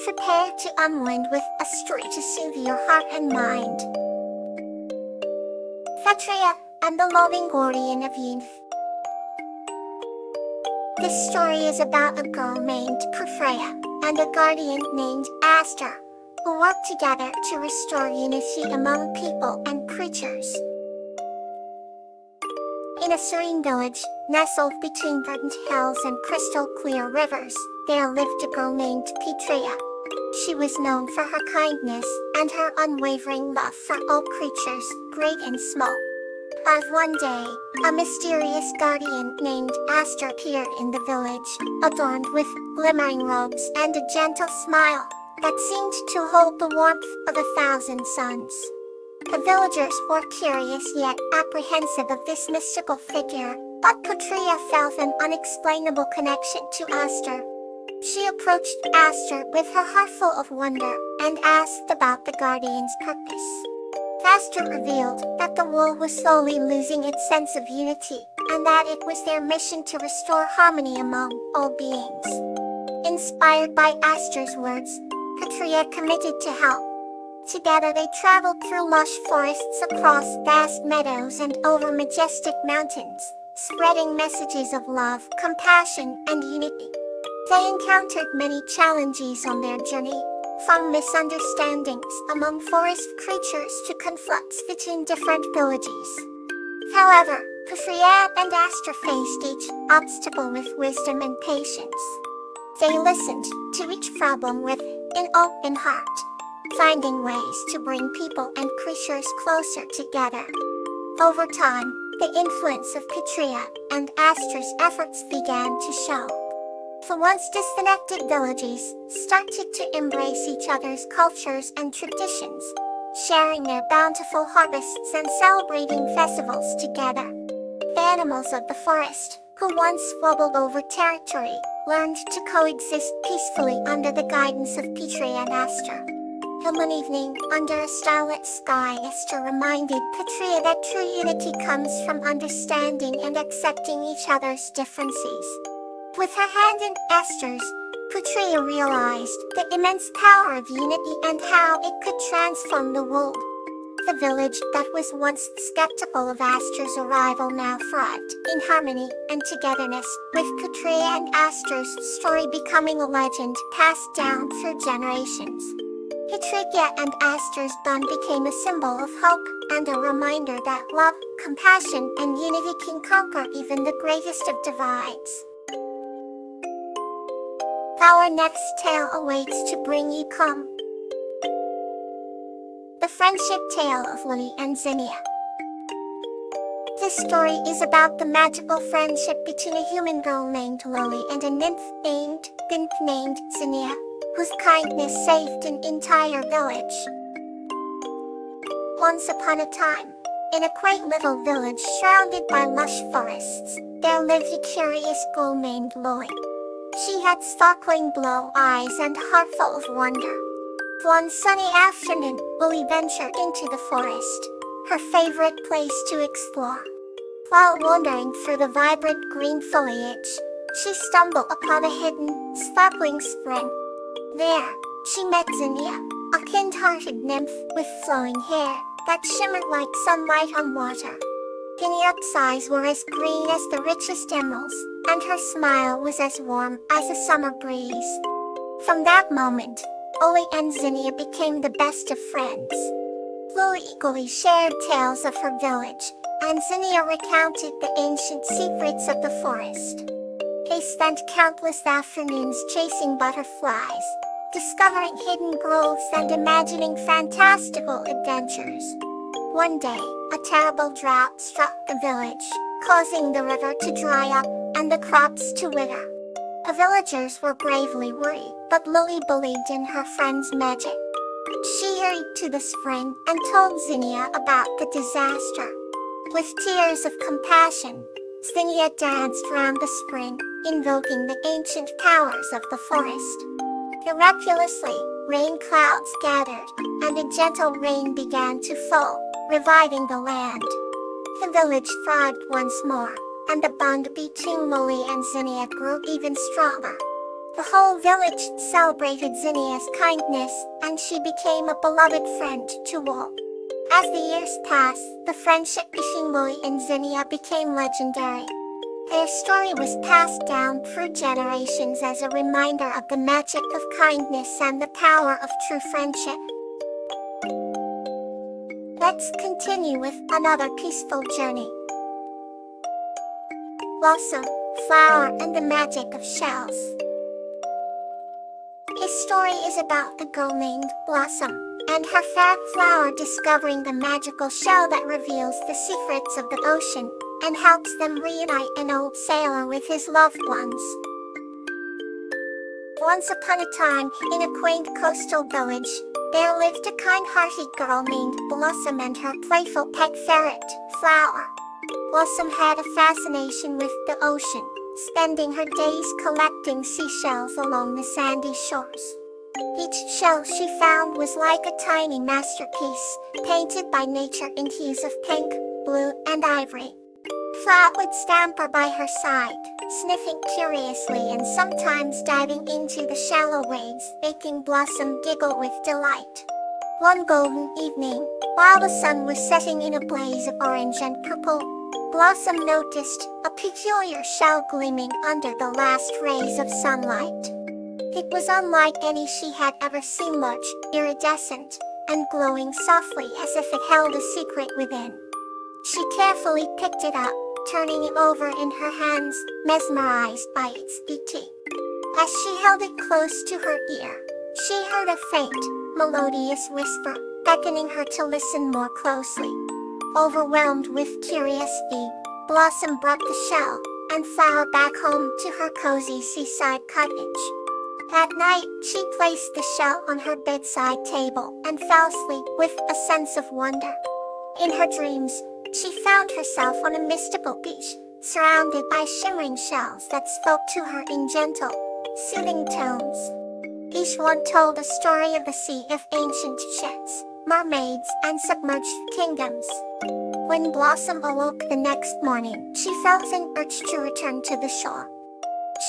Prepare to unwind with a story to soothe your heart and mind. Petria and the Loving Guardian of Youth. This story is about a girl named Petria and a guardian named Aster, who work together to restore unity among people and creatures. In a serene village, nestled between verdant hills and crystal-clear rivers, there lived a girl named Petria. She was known for her kindness and her unwavering love for all creatures, great and small. But one day, a mysterious guardian named Aster appeared in the village, adorned with glimmering robes and a gentle smile that seemed to hold the warmth of 1,000 suns. The villagers were curious yet apprehensive of this mystical figure, but Petria felt an unexplainable connection to Aster. She approached Aster with her heart full of wonder and asked about the guardian's purpose. Aster revealed that the world was slowly losing its sense of unity, and that it was their mission to restore harmony among all beings. Inspired by Aster's words, Petria committed to help. Together they traveled through lush forests, across vast meadows and over majestic mountains, spreading messages of love, compassion, and unity. They encountered many challenges on their journey, from misunderstandings among forest creatures to conflicts between different villages. However, Petria and Aster faced each obstacle with wisdom and patience. They listened to each problem with an open heart, finding ways to bring people and creatures closer together. Over time, the influence of Petria and Aster's efforts began to show. The once disconnected villages started to embrace each other's cultures and traditions, sharing their bountiful harvests and celebrating festivals together. Animals of the forest, who once squabbled over territory, learned to coexist peacefully under the guidance of Petria and Aster. One evening, under a starlit sky, Aster reminded Petria that true unity comes from understanding and accepting each other's differences. With her hand in Aster's, Petria realized the immense power of unity and how it could transform the world. The village that was once skeptical of Aster's arrival now thrived in harmony and togetherness, with Petria and Aster's story becoming a legend passed down through generations. Petria and Aster's bond became a symbol of hope and a reminder that love, compassion, and unity can conquer even the greatest of divides. Our next tale awaits to bring you calm. The Friendship Tale of Lily and Zinnia. This story is about the magical friendship between a human girl named Lily and a nymph named Zinnia, whose kindness saved an entire village. Once upon a time, in a quaint little village surrounded by lush forests, there lived a curious girl named Lily. She had sparkling blue eyes and a heart full of wonder. One sunny afternoon, Lily ventured into the forest, her favorite place to explore. While wandering through the vibrant green foliage, she stumbled upon a hidden, sparkling spring. There, she met Zinnia, a kind-hearted nymph with flowing hair that shimmered like sunlight on water. Zinnia's eyes were as green as the richest emeralds, and her smile was as warm as a summer breeze. From that moment, Lily and Zinnia became the best of friends. Lily eagerly shared tales of her village, and Zinnia recounted the ancient secrets of the forest. They spent countless afternoons chasing butterflies, discovering hidden groves and imagining fantastical adventures. One day, a terrible drought struck the village, causing the river to dry up and the crops to wither. The villagers were gravely worried, but Lily believed in her friend's magic. She hurried to the spring and told Zinnia about the disaster. With tears of compassion, Zinnia danced round the spring, invoking the ancient powers of the forest. Miraculously, rain clouds gathered, and a gentle rain began to fall, reviving the land. The village thrived once more, and the bond between Lily and Zinnia grew even stronger. The whole village celebrated Zinnia's kindness, and she became a beloved friend to all. As the years passed, the friendship between Lui and Zinnia became legendary. Their story was passed down through generations as a reminder of the magic of kindness and the power of true friendship. Let's continue with another peaceful journey. Blossom, Flower, and the Magic of Shells. His story is about a girl named Blossom and her fat flower discovering the magical shell that reveals the secrets of the ocean and helps them reunite an old sailor with his loved ones. Once upon a time, in a quaint coastal village, there lived a kind-hearted girl named Blossom and her playful pet ferret, Flower. Blossom had a fascination with the ocean, spending her days collecting seashells along the sandy shores. Each shell she found was like a tiny masterpiece, painted by nature in hues of pink, blue, and ivory. Flower would scamper by her side, sniffing curiously and sometimes diving into the shallow waves, making Blossom giggle with delight. One golden evening, while the sun was setting in a blaze of orange and purple, Blossom noticed a peculiar shell gleaming under the last rays of sunlight. It was unlike any she had ever seen, large, iridescent, and glowing softly as if it held a secret within. She carefully picked it up, turning it over in her hands, mesmerized by its beauty. As she held it close to her ear, she heard a faint, melodious whisper, beckoning her to listen more closely. Overwhelmed with curiosity, Blossom brought the shell and Flower back home to her cozy seaside cottage. That night, she placed the shell on her bedside table and fell asleep with a sense of wonder. In her dreams, she found herself on a mystical beach, surrounded by shimmering shells that spoke to her in gentle, soothing tones. Each one told a story of the sea, of ancient ships, mermaids, and submerged kingdoms. When Blossom awoke the next morning, she felt an urge to return to the shore.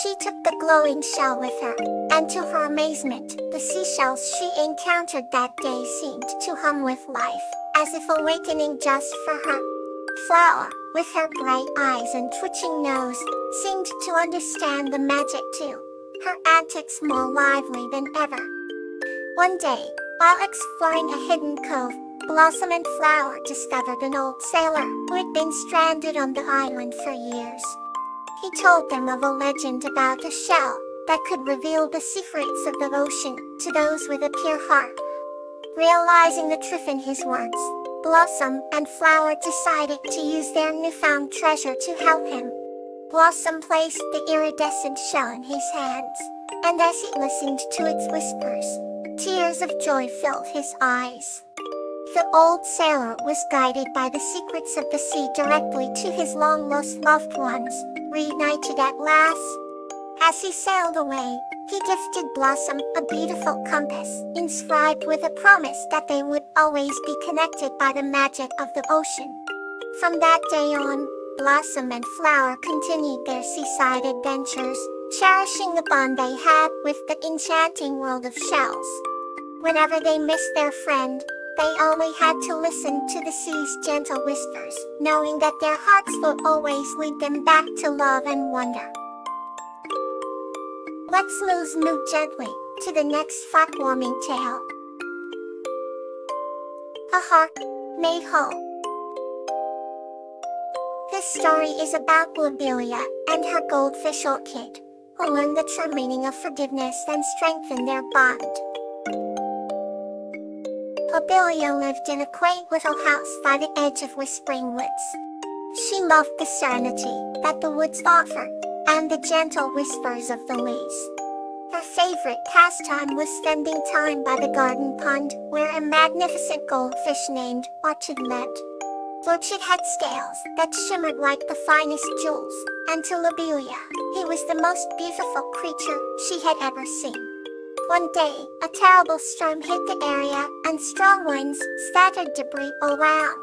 She took the glowing shell with her, and to her amazement, the seashells she encountered that day seemed to hum with life, as if awakening just for her. Flower, with her bright eyes and twitching nose, seemed to understand the magic too, her antics more lively than ever. One day, while exploring a hidden cove, Blossom and Flower discovered an old sailor who had been stranded on the island for years. He told them of a legend about a shell that could reveal the secrets of the ocean to those with a pure heart. Realizing the truth in his words, Blossom and Flower decided to use their newfound treasure to help him. Blossom placed the iridescent shell in his hands, and as he listened to its whispers, tears of joy filled his eyes. The old sailor was guided by the secrets of the sea directly to his long-lost loved ones, reunited at last. As he sailed away, he gifted Blossom a beautiful compass, inscribed with a promise that they would always be connected by the magic of the ocean. From that day on, Blossom and Flower continued their seaside adventures, cherishing the bond they had with the enchanting world of shells. Whenever they missed their friend, they only had to listen to the sea's gentle whispers, knowing that their hearts would always lead them back to love and wonder. Let's move gently to the next heartwarming tale. A Heart Made Whole. This story is about Lobelia and her goldfish orchid, who learn the true meaning of forgiveness and strengthen their bond. Lobelia lived in a quaint little house by the edge of whispering woods. She loved the serenity that the woods offered, and the gentle whispers of the leaves. Her favorite pastime was spending time by the garden pond, where a magnificent goldfish named Orchid lived. Orchid had scales that shimmered like the finest jewels, and to Lobelia, he was the most beautiful creature she had ever seen. One day, a terrible storm hit the area, and strong winds scattered debris around.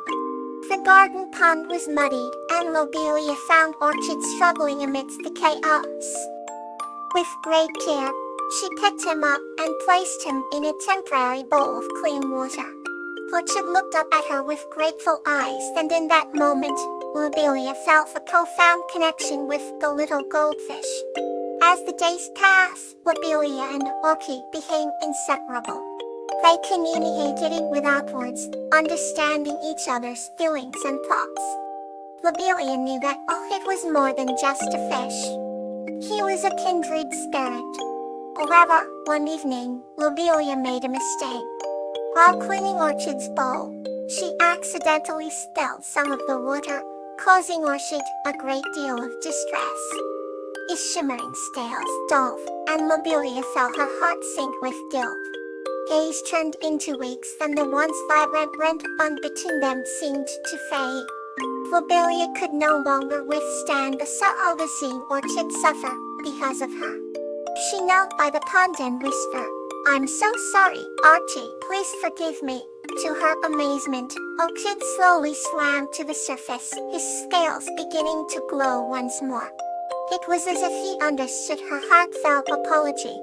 The garden pond was muddied, and Lobelia found Orchid struggling amidst the chaos. With great care, she picked him up and placed him in a temporary bowl of clean water. Orchid looked up at her with grateful eyes, and in that moment, Lobelia felt a profound connection with the little goldfish. As the days passed, Lobelia and Orchid became inseparable. They communicated without words, understanding each other's feelings and thoughts. Lobelia knew that Orchid was more than just a fish. He was a kindred spirit. However, one evening, Lobelia made a mistake. While cleaning Orchid's bowl, she accidentally spilled some of the water, causing Orchid a great deal of distress. His shimmering scales dove, and Lobelia felt her heart sink with guilt. Days turned into weeks, and the once vibrant bond between them seemed to fade. Lobelia could no longer withstand the sorrow of seeing Orchid suffer because of her. She knelt by the pond and whispered, "I'm so sorry, Archie, please forgive me." To her amazement, Orchid slowly swam to the surface, his scales beginning to glow once more. It was as if he understood her heartfelt apology.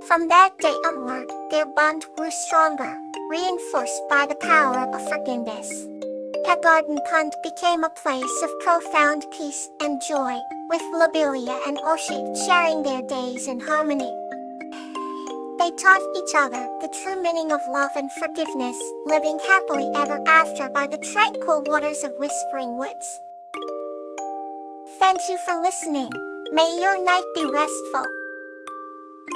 From that day onward, their bond grew stronger, reinforced by the power of forgiveness. The garden pond became a place of profound peace and joy, with Lobelia and Orchid sharing their days in harmony. They taught each other the true meaning of love and forgiveness, living happily ever after by the tranquil waters of Whispering Woods. Thank you for listening. May your night be restful.